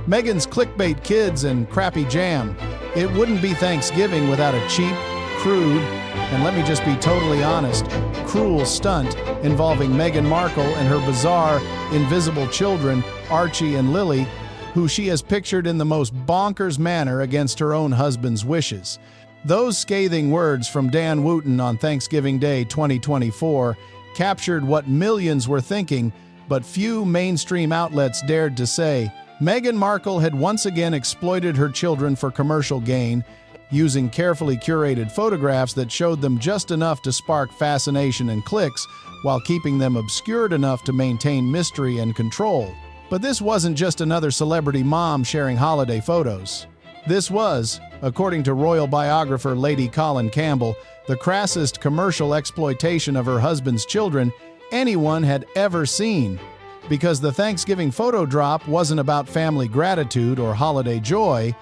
Meghan's clickbait kids and crappy jam. It wouldn't be Thanksgiving without a cheap, crude, and let me just be totally honest, cruel stunt involving Meghan Markle and her bizarre, invisible children, Archie and Lily, who she has pictured in the most bonkers manner against her own husband's wishes. Those scathing words from Dan Wootton on Thanksgiving Day 2024 captured what millions were thinking, but few mainstream outlets dared to say. Meghan Markle had once again exploited her children for commercial gain, using carefully curated photographs that showed them just enough to spark fascination and clicks, while keeping them obscured enough to maintain mystery and control. But this wasn't just another celebrity mom sharing holiday photos. This was, according to royal biographer Lady Colin Campbell, the crassest commercial exploitation of her husband's children anyone had ever seen. Because the Thanksgiving photo drop wasn't about family gratitude or holiday joy,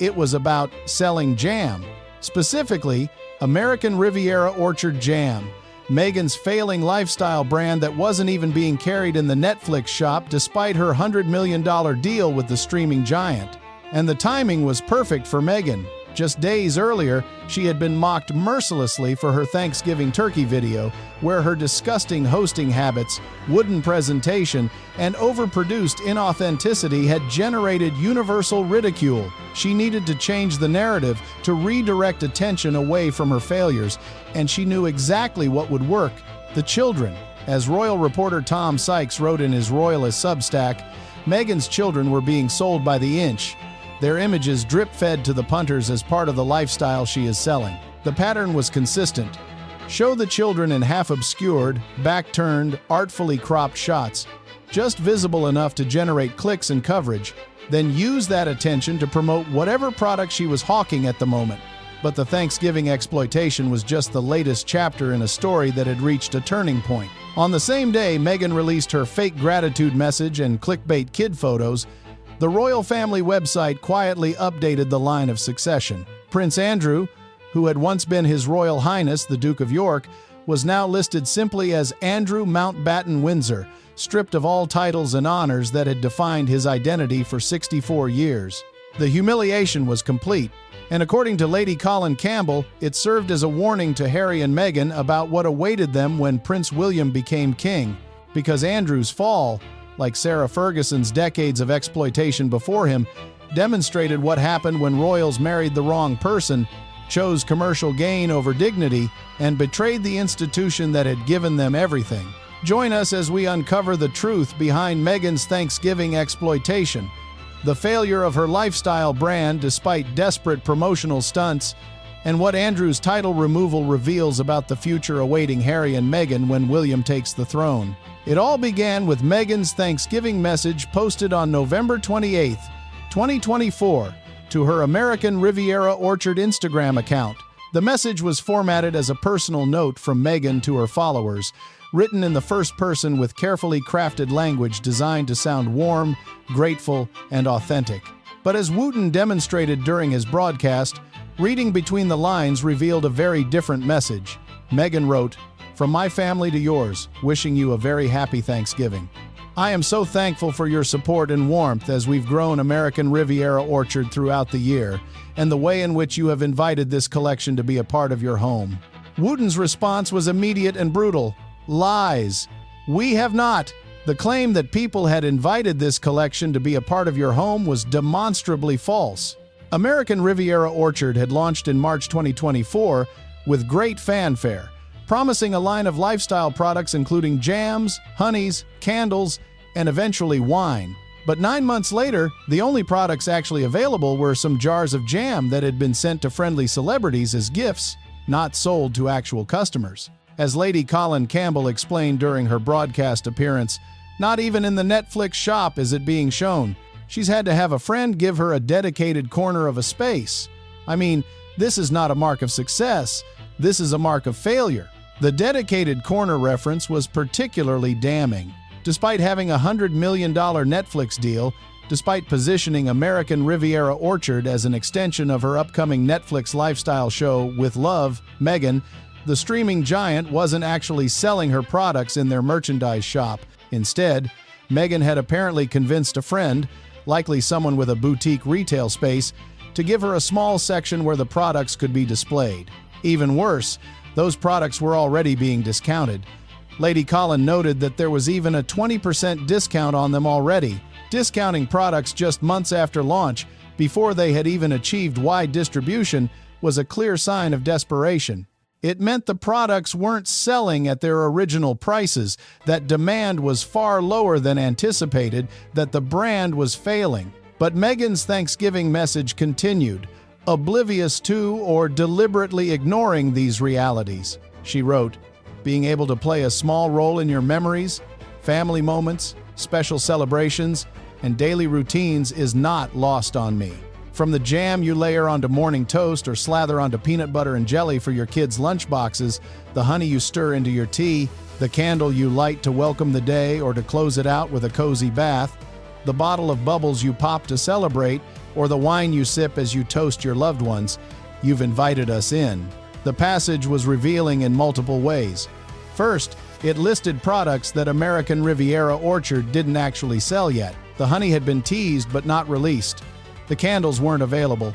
it was about selling jam. Specifically, American Riviera Orchard jam, Meghan's failing lifestyle brand that wasn't even being carried in the Netflix shop despite her $100 million deal with the streaming giant. And the timing was perfect for Meghan. Just days earlier, she had been mocked mercilessly for her Thanksgiving turkey video, where her disgusting hosting habits, wooden presentation, and overproduced inauthenticity had generated universal ridicule. She needed to change the narrative to redirect attention away from her failures, and she knew exactly what would work: the children. As royal reporter Tom Sykes wrote in his Royalist Substack, Meghan's children were being sold by the inch. Their images drip-fed to the punters as part of the lifestyle she is selling. The pattern was consistent. Show the children in half-obscured, back-turned, artfully cropped shots, just visible enough to generate clicks and coverage, then use that attention to promote whatever product she was hawking at the moment. But the Thanksgiving exploitation was just the latest chapter in a story that had reached a turning point. On the same day Meghan released her fake gratitude message and clickbait kid photos, the royal family website quietly updated the line of succession. Prince Andrew, who had once been His Royal Highness the Duke of York, was now listed simply as Andrew Mountbatten Windsor, stripped of all titles and honors that had defined his identity for 64 years. The humiliation was complete, and according to Lady Colin Campbell, it served as a warning to Harry and Meghan about what awaited them when Prince William became king, because Andrew's fall, like Sarah Ferguson's decades of exploitation before him, demonstrated what happened when royals married the wrong person, chose commercial gain over dignity, and betrayed the institution that had given them everything. Join us as we uncover the truth behind Meghan's Thanksgiving exploitation, the failure of her lifestyle brand despite desperate promotional stunts, and what Andrew's title removal reveals about the future awaiting Harry and Meghan when William takes the throne. It all began with Meghan's Thanksgiving message posted on November 28, 2024, to her American Riviera Orchard Instagram account. The message was formatted as a personal note from Meghan to her followers, written in the first person with carefully crafted language designed to sound warm, grateful, and authentic. But as Wootton demonstrated during his broadcast, reading between the lines revealed a very different message. Meghan wrote, "From my family to yours, wishing you a very happy Thanksgiving. I am so thankful for your support and warmth as we've grown American Riviera Orchard throughout the year, and the way in which you have invited this collection to be a part of your home." Wootton's response was immediate and brutal. "Lies. We have not." The claim that people had invited this collection to be a part of your home was demonstrably false. American Riviera Orchard had launched in March 2024 with great fanfare, promising a line of lifestyle products including jams, honeys, candles, and eventually wine. But 9 months later, the only products actually available were some jars of jam that had been sent to friendly celebrities as gifts, not sold to actual customers. As Lady Colin Campbell explained during her broadcast appearance, not even in the Netflix shop is it being shown. She's had to have a friend give her a dedicated corner of a space. I mean, this is not a mark of success. This is a mark of failure. The dedicated corner reference was particularly damning. Despite having a $100 million Netflix deal, despite positioning American Riviera Orchard as an extension of her upcoming Netflix lifestyle show With Love, Meghan, the streaming giant wasn't actually selling her products in their merchandise shop. Instead, Meghan had apparently convinced a friend, likely someone with a boutique retail space, to give her a small section where the products could be displayed. Even worse, those products were already being discounted. Lady Colin noted that there was even a 20% discount on them already, discounting products just months after launch, before they had even achieved wide distribution, was a clear sign of desperation. It meant the products weren't selling at their original prices, that demand was far lower than anticipated, that the brand was failing. But Meghan's Thanksgiving message continued, oblivious to or deliberately ignoring these realities. She wrote, "Being able to play a small role in your memories, family moments, special celebrations, and daily routines is not lost on me. From the jam you layer onto morning toast or slather onto peanut butter and jelly for your kids' lunchboxes, the honey you stir into your tea, the candle you light to welcome the day or to close it out with a cozy bath, the bottle of bubbles you pop to celebrate, or the wine you sip as you toast your loved ones, you've invited us in." The passage was revealing in multiple ways. First, it listed products that American Riviera Orchard didn't actually sell yet. The honey had been teased but not released. The candles weren't available.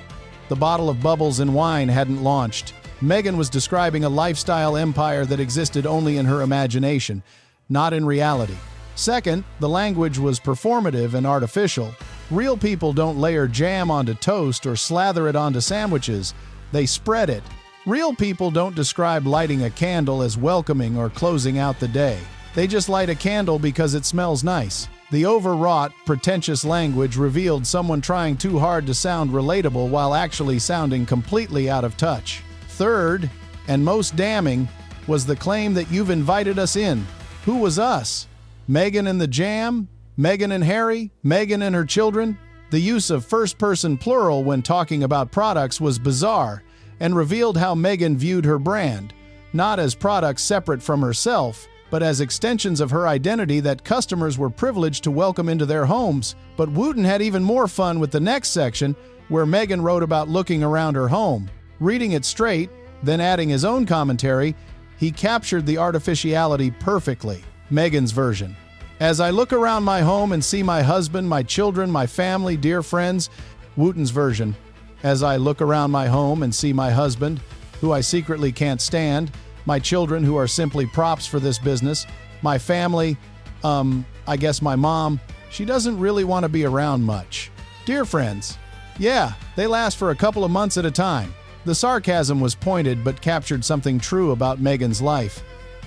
The bottle of bubbles and wine hadn't launched. Meghan was describing a lifestyle empire that existed only in her imagination, not in reality. Second, the language was performative and artificial. Real people don't layer jam onto toast or slather it onto sandwiches. They spread it. Real people don't describe lighting a candle as welcoming or closing out the day. They just light a candle because it smells nice. The overwrought, pretentious language revealed someone trying too hard to sound relatable while actually sounding completely out of touch. Third, and most damning, was the claim that you've invited us in. Who was us? Meghan and the jam? Meghan and Harry? Meghan and her children? The use of first-person plural when talking about products was bizarre and revealed how Meghan viewed her brand, not as products separate from herself, but as extensions of her identity that customers were privileged to welcome into their homes. But Wootton had even more fun with the next section, where Meghan wrote about looking around her home. Reading it straight, then adding his own commentary, he captured the artificiality perfectly. Meghan's version. "As I look around my home and see my husband, my children, my family, dear friends." Wootton's version. "As I look around my home and see my husband, who I secretly can't stand, my children who are simply props for this business, my family, I guess my mom, she doesn't really want to be around much. Dear friends, yeah, they last for a couple of months at a time." The sarcasm was pointed but captured something true about Meghan's life.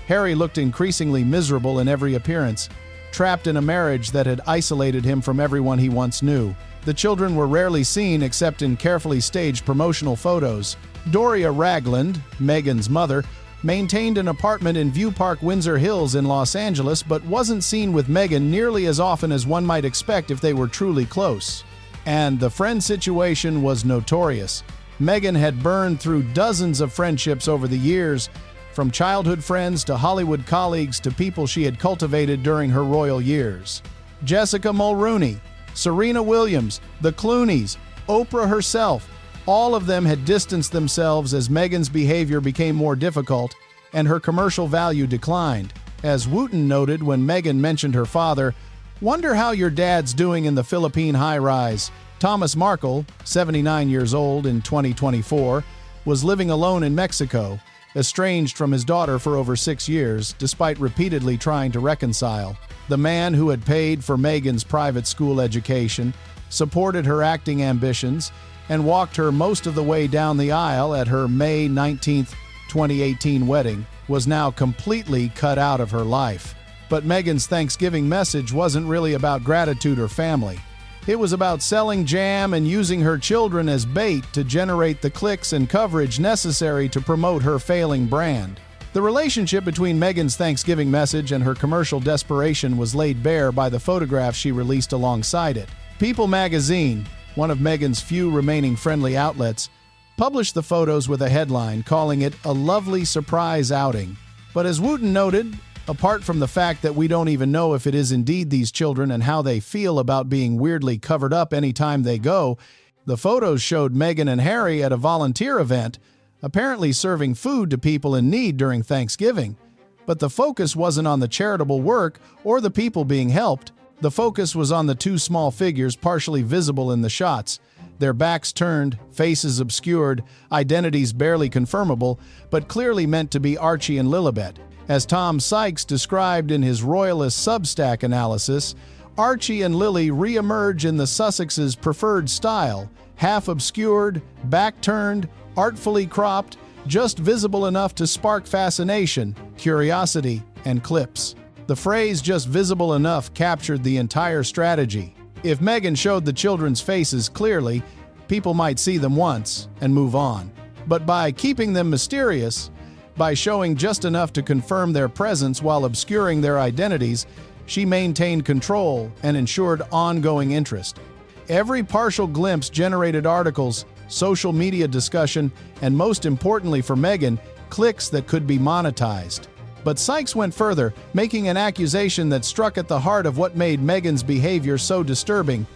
Harry looked increasingly miserable in every appearance, trapped in a marriage that had isolated him from everyone he once knew. The children were rarely seen except in carefully staged promotional photos. Doria Ragland, Meghan's mother, maintained an apartment in View Park, Windsor Hills in Los Angeles, but wasn't seen with Meghan nearly as often as one might expect if they were truly close. And the friend situation was notorious. Meghan had burned through dozens of friendships over the years, from childhood friends to Hollywood colleagues to people she had cultivated during her royal years. Jessica Mulrooney, Serena Williams, the Clooneys, Oprah herself, all of them had distanced themselves as Meghan's behavior became more difficult and her commercial value declined. As Wootton noted when Meghan mentioned her father, "Wonder how your dad's doing in the Philippine high-rise." Thomas Markle, 79 years old in 2024, was living alone in Mexico, estranged from his daughter for over 6 years, despite repeatedly trying to reconcile. The man who had paid for Meghan's private school education, supported her acting ambitions, and walked her most of the way down the aisle at her May 19, 2018 wedding, was now completely cut out of her life. But Meghan's Thanksgiving message wasn't really about gratitude or family. It was about selling jam and using her children as bait to generate the clicks and coverage necessary to promote her failing brand. The relationship between Meghan's Thanksgiving message and her commercial desperation was laid bare by the photographs she released alongside it. People magazine, one of Meghan's few remaining friendly outlets, published the photos with a headline calling it a lovely surprise outing. But as Wootton noted, apart from the fact that we don't even know if it is indeed these children and how they feel about being weirdly covered up anytime they go, the photos showed Meghan and Harry at a volunteer event, apparently serving food to people in need during Thanksgiving. But the focus wasn't on the charitable work or the people being helped. The focus was on the two small figures partially visible in the shots, their backs turned, faces obscured, identities barely confirmable, but clearly meant to be Archie and Lilibet. As Tom Sykes described in his Royalist Substack analysis, Archie and Lily re-emerge in the Sussexes' preferred style, half obscured, back turned, artfully cropped, just visible enough to spark fascination, curiosity, and clips. The phrase "just visible enough" captured the entire strategy. If Meghan showed the children's faces clearly, people might see them once and move on. But by keeping them mysterious, by showing just enough to confirm their presence while obscuring their identities, she maintained control and ensured ongoing interest. Every partial glimpse generated articles, social media discussion, and most importantly for Meghan, clicks that could be monetized. But Sykes went further, making an accusation that struck at the heart of what made Meghan's behavior so disturbing.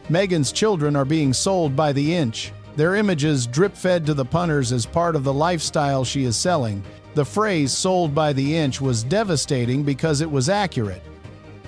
Meghan's children are being sold by the inch. Their images drip-fed to the punters as part of the lifestyle she is selling. The phrase "sold by the inch" was devastating because it was accurate.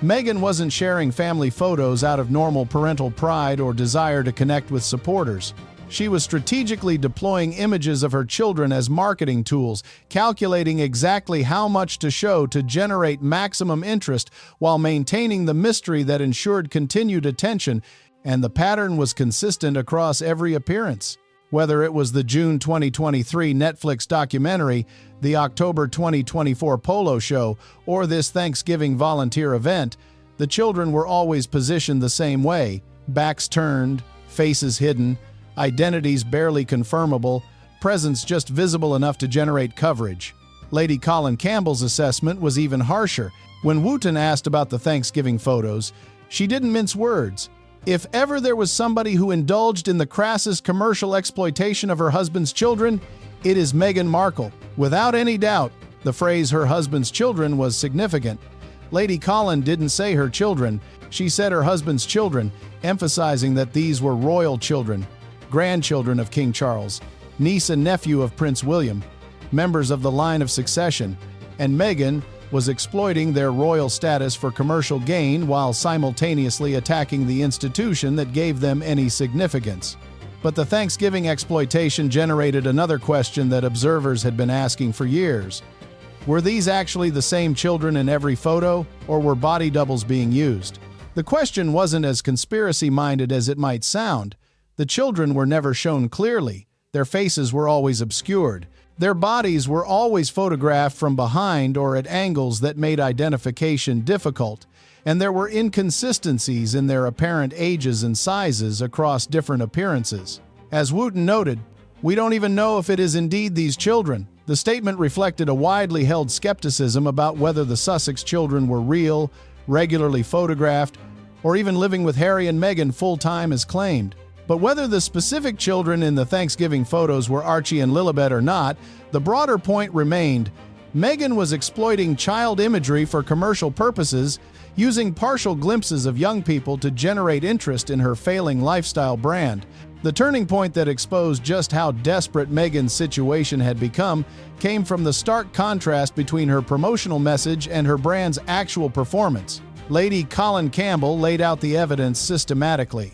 Meghan wasn't sharing family photos out of normal parental pride or desire to connect with supporters. She was strategically deploying images of her children as marketing tools, calculating exactly how much to show to generate maximum interest while maintaining the mystery that ensured continued attention, and the pattern was consistent across every appearance. Whether it was the June 2023 Netflix documentary, the October 2024 polo show, or this Thanksgiving volunteer event, the children were always positioned the same way: backs turned, faces hidden, identities barely confirmable, presence just visible enough to generate coverage. Lady Colin Campbell's assessment was even harsher. When Wootton asked about the Thanksgiving photos, she didn't mince words. If ever there was somebody who indulged in the crassest commercial exploitation of her husband's children, it is Meghan Markle. Without any doubt, the phrase "her husband's children" was significant. Lady Colin didn't say her children, she said her husband's children, emphasizing that these were royal children, grandchildren of King Charles, niece and nephew of Prince William, members of the line of succession, and Meghan was exploiting their royal status for commercial gain while simultaneously attacking the institution that gave them any significance. But the Thanksgiving exploitation generated another question that observers had been asking for years. Were these actually the same children in every photo, or were body doubles being used? The question wasn't as conspiracy-minded as it might sound. The children were never shown clearly. Their faces were always obscured. Their bodies were always photographed from behind or at angles that made identification difficult, and there were inconsistencies in their apparent ages and sizes across different appearances. As Wootton noted, "We don't even know if it is indeed these children." The statement reflected a widely held skepticism about whether the Sussex children were real, regularly photographed, or even living with Harry and Meghan full-time as claimed. But whether the specific children in the Thanksgiving photos were Archie and Lilibet or not, the broader point remained: Meghan was exploiting child imagery for commercial purposes, using partial glimpses of young people to generate interest in her failing lifestyle brand. The turning point that exposed just how desperate Meghan's situation had become came from the stark contrast between her promotional message and her brand's actual performance. Lady Colin Campbell laid out the evidence systematically.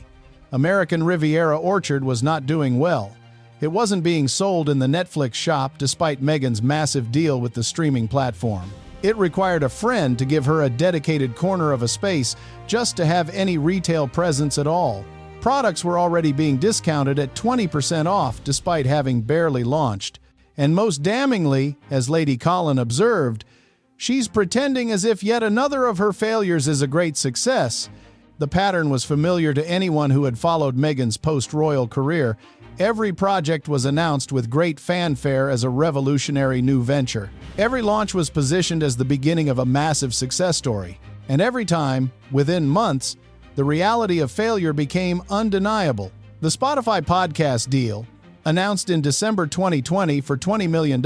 American Riviera Orchard was not doing well. It wasn't being sold in the Netflix shop despite Meghan's massive deal with the streaming platform. It required a friend to give her a dedicated corner of a space just to have any retail presence at all. Products were already being discounted at 20% off despite having barely launched. And most damningly, as Lady Colin observed, she's pretending as if yet another of her failures is a great success. The pattern was familiar to anyone who had followed Meghan's post-royal career. Every project was announced with great fanfare as a revolutionary new venture. Every launch was positioned as the beginning of a massive success story. And every time, within months, the reality of failure became undeniable. The Spotify podcast deal, announced in December 2020 for $20 million,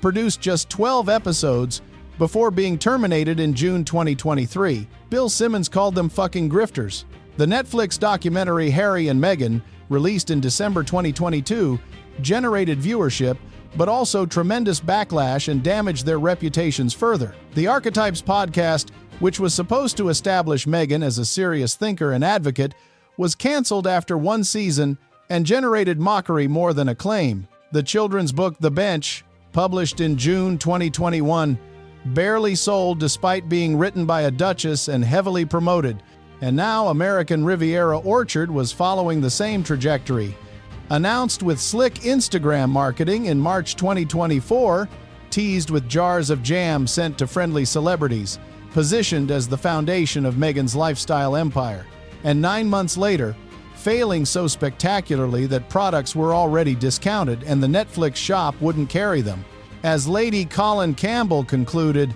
produced just 12 episodes before being terminated in June 2023. Bill Simmons called them fucking grifters. The Netflix documentary Harry and Meghan, released in December 2022, generated viewership, but also tremendous backlash and damaged their reputations further. The Archetypes podcast, which was supposed to establish Meghan as a serious thinker and advocate, was canceled after one season and generated mockery more than acclaim. The children's book The Bench, published in June 2021, barely sold despite being written by a duchess and heavily promoted. And now American Riviera Orchard was following the same trajectory. Announced with slick Instagram marketing in March 2024, teased with jars of jam sent to friendly celebrities, positioned as the foundation of Meghan's lifestyle empire. And 9 months later, failing so spectacularly that products were already discounted and the Netflix shop wouldn't carry them. As Lady Colin Campbell concluded,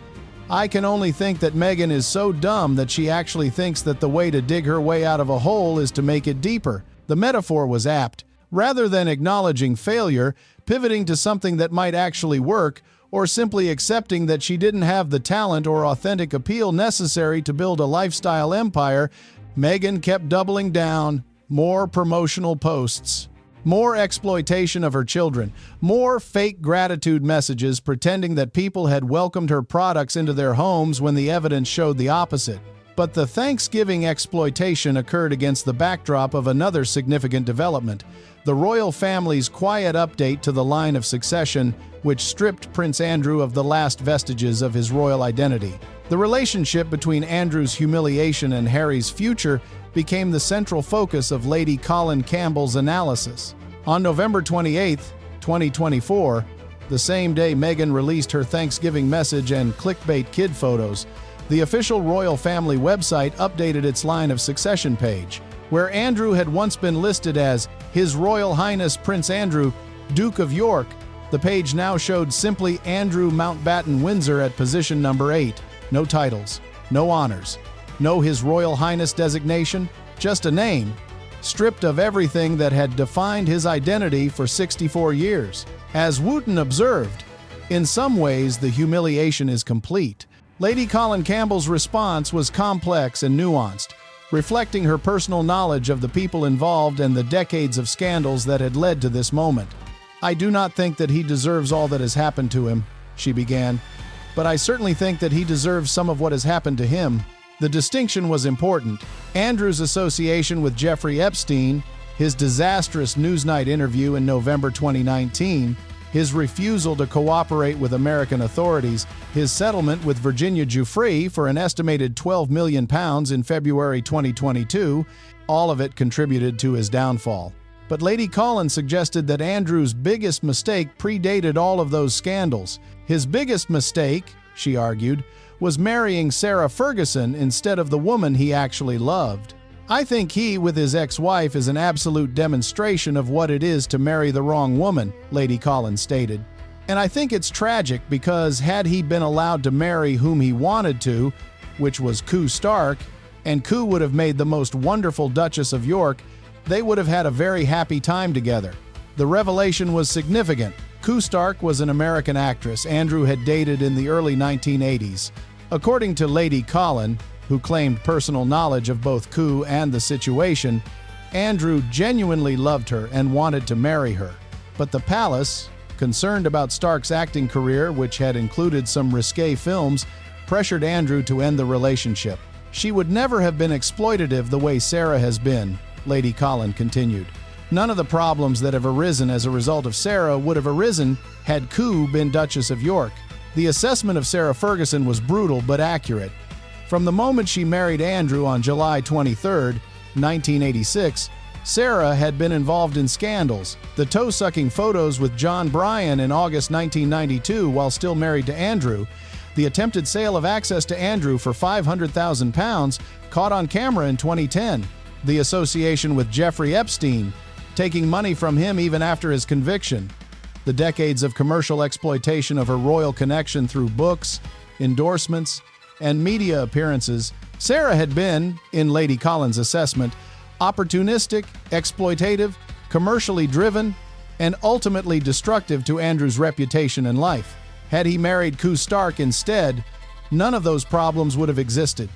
"I can only think that Meghan is so dumb that she actually thinks that the way to dig her way out of a hole is to make it deeper." The metaphor was apt. Rather than acknowledging failure, pivoting to something that might actually work, or simply accepting that she didn't have the talent or authentic appeal necessary to build a lifestyle empire, Meghan kept doubling down. More promotional posts, more exploitation of her children, more fake gratitude messages pretending that people had welcomed her products into their homes when the evidence showed the opposite. But the Thanksgiving exploitation occurred against the backdrop of another significant development: the royal family's quiet update to the line of succession, which stripped Prince Andrew of the last vestiges of his royal identity. The relationship between Andrew's humiliation and Harry's future became the central focus of Lady Colin Campbell's analysis. On November 28, 2024, the same day Meghan released her Thanksgiving message and clickbait kid photos, the official royal family website updated its line of succession page. Where Andrew had once been listed as His Royal Highness Prince Andrew, Duke of York, the page now showed simply Andrew Mountbatten Windsor at position number 8. No titles, no honors, no His Royal Highness designation, just a name, stripped of everything that had defined his identity for 64 years. As Wootton observed, in some ways the humiliation is complete. Lady Colin Campbell's response was complex and nuanced, reflecting her personal knowledge of the people involved and the decades of scandals that had led to this moment. "I do not think that he deserves all that has happened to him," she began, "but I certainly think that he deserves some of what has happened to him." The distinction was important. Andrew's association with Jeffrey Epstein, his disastrous Newsnight interview in November 2019, his refusal to cooperate with American authorities, his settlement with Virginia Giuffre for an estimated £12 million in February 2022, all of it contributed to his downfall. But Lady Colin suggested that Andrew's biggest mistake predated all of those scandals. His biggest mistake, she argued, was marrying Sarah Ferguson instead of the woman he actually loved. "I think he, with his ex-wife, is an absolute demonstration of what it is to marry the wrong woman," Lady Colin stated. "And I think it's tragic because had he been allowed to marry whom he wanted to, which was Koo Stark, and Koo would have made the most wonderful Duchess of York, they would have had a very happy time together." The revelation was significant. Koo Stark was an American actress Andrew had dated in the early 1980s. According to Lady Colin, who claimed personal knowledge of both Koo and the situation, Andrew genuinely loved her and wanted to marry her. But the palace, concerned about Stark's acting career, which had included some risque films, pressured Andrew to end the relationship. "She would never have been exploitative the way Sarah has been," Lady Colin continued. "None of the problems that have arisen as a result of Sarah would have arisen had Koo been Duchess of York." The assessment of Sarah Ferguson was brutal but accurate. From the moment she married Andrew on July 23, 1986, Sarah had been involved in scandals. The toe-sucking photos with John Bryan in August 1992 while still married to Andrew, the attempted sale of access to Andrew for £500,000 caught on camera in 2010, the association with Jeffrey Epstein, taking money from him even after his conviction, the decades of commercial exploitation of her royal connection through books, endorsements, and media appearances. Sarah had been, in Lady Colin's assessment, opportunistic, exploitative, commercially driven, and ultimately destructive to Andrew's reputation and life. Had he married Koo Stark instead, none of those problems would have existed.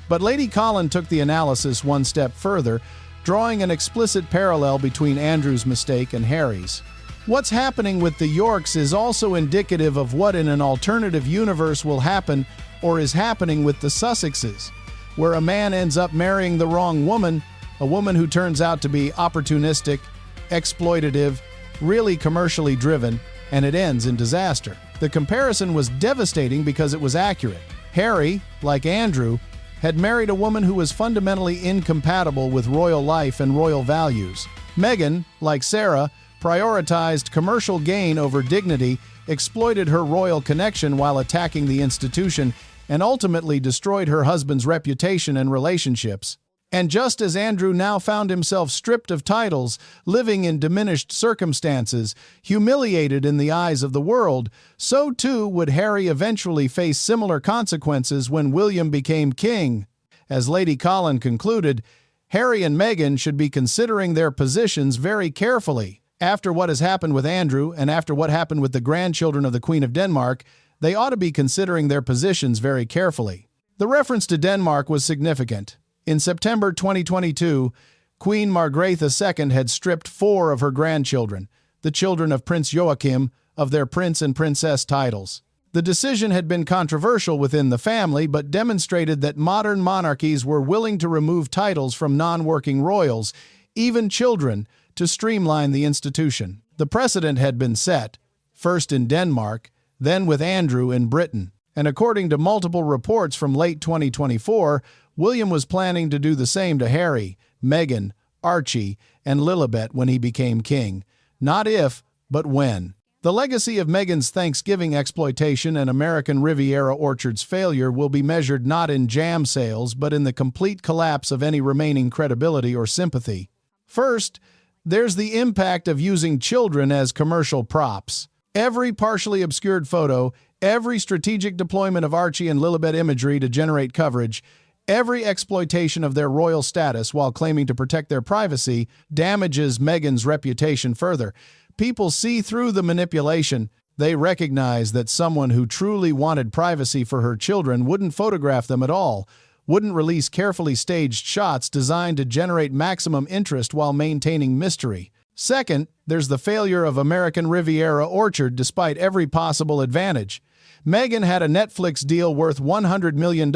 But Lady Colin took the analysis one step further, drawing an explicit parallel between Andrew's mistake and Harry's. What's happening with the Yorks is also indicative of what in an alternative universe will happen or is happening with the Sussexes, where a man ends up marrying the wrong woman, a woman who turns out to be opportunistic, exploitative, really commercially driven, and it ends in disaster. The comparison was devastating because it was accurate. Harry, like Andrew, had married a woman who was fundamentally incompatible with royal life and royal values. Meghan, like Sarah, prioritized commercial gain over dignity, exploited her royal connection while attacking the institution, and ultimately destroyed her husband's reputation and relationships. And just as Andrew now found himself stripped of titles, living in diminished circumstances, humiliated in the eyes of the world, so too would Harry eventually face similar consequences when William became king. As Lady Colin concluded, Harry and Meghan should be considering their positions very carefully. After what has happened with Andrew and after what happened with the grandchildren of the Queen of Denmark, they ought to be considering their positions very carefully. The reference to Denmark was significant. In September 2022, Queen Margrethe II had stripped 4 of her grandchildren, the children of Prince Joachim, of their prince and princess titles. The decision had been controversial within the family, but demonstrated that modern monarchies were willing to remove titles from non-working royals, even children, to streamline the institution. The precedent had been set, first in Denmark, then with Andrew in Britain. And according to multiple reports from late 2024, William was planning to do the same to Harry, Meghan, Archie, and Lilibet when he became king. Not if, but when. The legacy of Meghan's Thanksgiving exploitation and American Riviera Orchard's failure will be measured not in jam sales, but in the complete collapse of any remaining credibility or sympathy. First, there's the impact of using children as commercial props. Every partially obscured photo, every strategic deployment of Archie and Lilibet imagery to generate coverage, every exploitation of their royal status while claiming to protect their privacy damages Meghan's reputation further. People see through the manipulation. They recognize that someone who truly wanted privacy for her children wouldn't photograph them at all, wouldn't release carefully staged shots designed to generate maximum interest while maintaining mystery. Second, there's the failure of American Riviera Orchard despite every possible advantage. Meghan had a Netflix deal worth $100 million.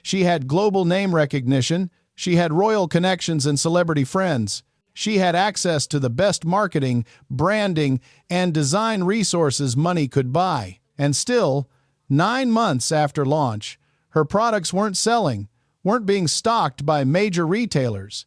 She had global name recognition. She had royal connections and celebrity friends. She had access to the best marketing, branding, and design resources money could buy. And still, 9 months after launch, her products weren't selling, weren't being stocked by major retailers,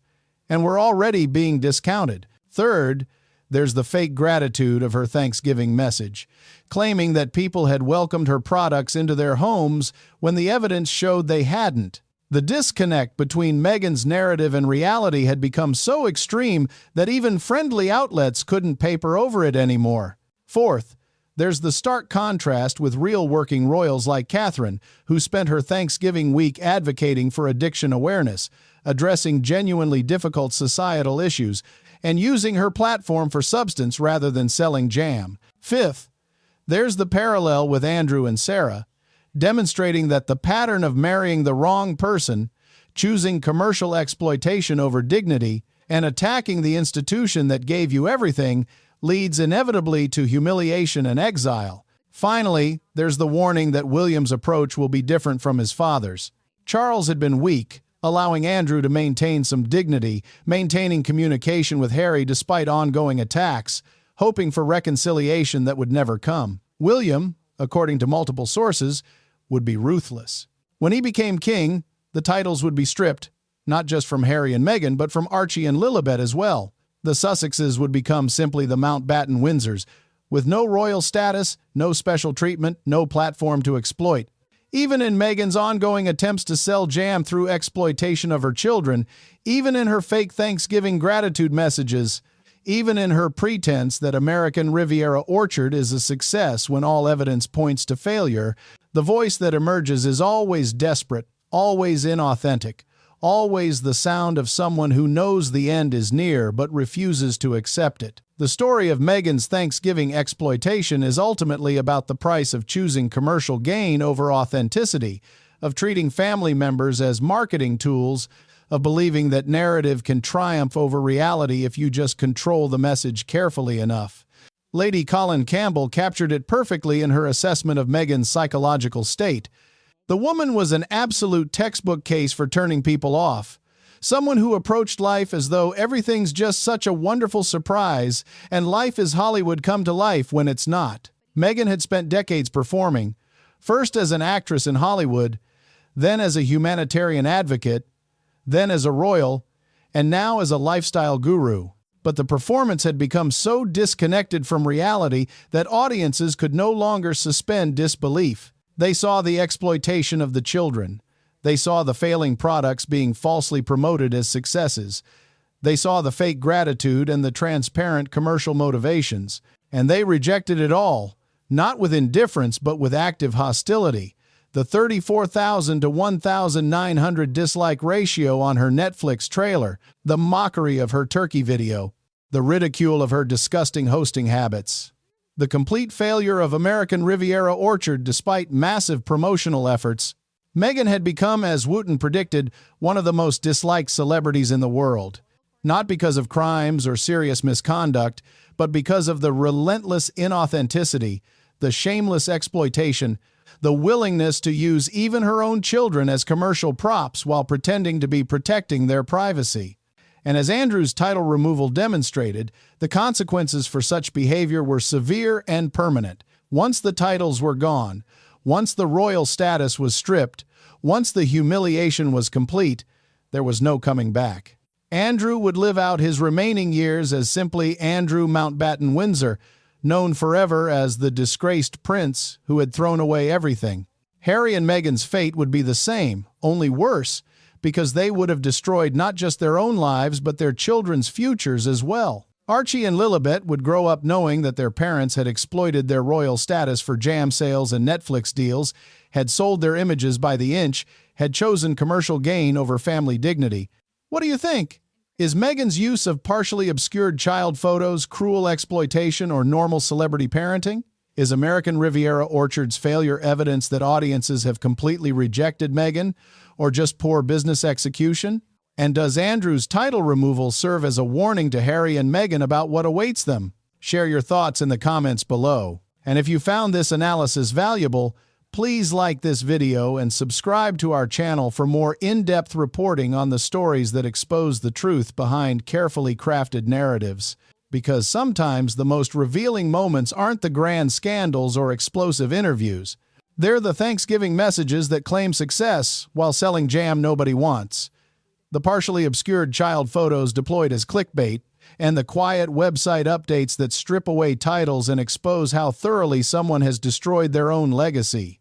and were already being discounted. Third, there's the fake gratitude of her Thanksgiving message, claiming that people had welcomed her products into their homes when the evidence showed they hadn't. The disconnect between Meghan's narrative and reality had become so extreme that even friendly outlets couldn't paper over it anymore. Fourth, there's the stark contrast with real working royals like Catherine, who spent her Thanksgiving week advocating for addiction awareness, addressing genuinely difficult societal issues, and using her platform for substance rather than selling jam. Fifth, there's the parallel with Andrew and Sarah, demonstrating that the pattern of marrying the wrong person, choosing commercial exploitation over dignity, and attacking the institution that gave you everything leads inevitably to humiliation and exile. Finally, there's the warning that William's approach will be different from his father's. Charles had been weak, allowing Andrew to maintain some dignity, maintaining communication with Harry despite ongoing attacks, hoping for reconciliation that would never come. William, according to multiple sources, would be ruthless. When he became king, the titles would be stripped, not just from Harry and Meghan, but from Archie and Lilibet as well. The Sussexes would become simply the Mountbatten Windsors, with no royal status, no special treatment, no platform to exploit. Even in Meghan's ongoing attempts to sell jam through exploitation of her children, even in her fake Thanksgiving gratitude messages, even in her pretense that American Riviera Orchard is a success when all evidence points to failure, the voice that emerges is always desperate, always inauthentic, always the sound of someone who knows the end is near but refuses to accept it. The story of Meghan's Thanksgiving exploitation is ultimately about the price of choosing commercial gain over authenticity, of treating family members as marketing tools, of believing that narrative can triumph over reality if you just control the message carefully enough. Lady Colin Campbell captured it perfectly in her assessment of Meghan's psychological state. The woman was an absolute textbook case for turning people off. Someone who approached life as though everything's just such a wonderful surprise and life is Hollywood come to life when it's not. Meghan had spent decades performing, first as an actress in Hollywood, then as a humanitarian advocate, then as a royal, and now as a lifestyle guru. But the performance had become so disconnected from reality that audiences could no longer suspend disbelief. They saw the exploitation of the children. They saw the failing products being falsely promoted as successes. They saw the fake gratitude and the transparent commercial motivations. And they rejected it all, not with indifference but with active hostility. The 34,000 to 1,900 dislike ratio on her Netflix trailer, the mockery of her turkey video, the ridicule of her disgusting hosting habits, the complete failure of American Riviera Orchard despite massive promotional efforts. Meghan had become, as Wootton predicted, one of the most disliked celebrities in the world. Not because of crimes or serious misconduct, but because of the relentless inauthenticity, the shameless exploitation, the willingness to use even her own children as commercial props while pretending to be protecting their privacy. And as Andrew's title removal demonstrated, the consequences for such behavior were severe and permanent. Once the titles were gone, once the royal status was stripped, once the humiliation was complete, there was no coming back. Andrew would live out his remaining years as simply Andrew Mountbatten Windsor, known forever as the disgraced prince who had thrown away everything. Harry and Meghan's fate would be the same, only worse, because they would have destroyed not just their own lives but their children's futures as well. Archie and Lilibet would grow up knowing that their parents had exploited their royal status for jam sales and Netflix deals, had sold their images by the inch, had chosen commercial gain over family dignity. What do you think? Is Meghan's use of partially obscured child photos cruel exploitation or normal celebrity parenting? Is American Riviera Orchard's failure evidence that audiences have completely rejected Meghan, or just poor business execution? And does Andrew's title removal serve as a warning to Harry and Meghan about what awaits them? Share your thoughts in the comments below. And if you found this analysis valuable, please like this video and subscribe to our channel for more in-depth reporting on the stories that expose the truth behind carefully crafted narratives. Because sometimes the most revealing moments aren't the grand scandals or explosive interviews. They're the Thanksgiving messages that claim success while selling jam nobody wants. The partially obscured child photos deployed as clickbait, and the quiet website updates that strip away titles and expose how thoroughly someone has destroyed their own legacy.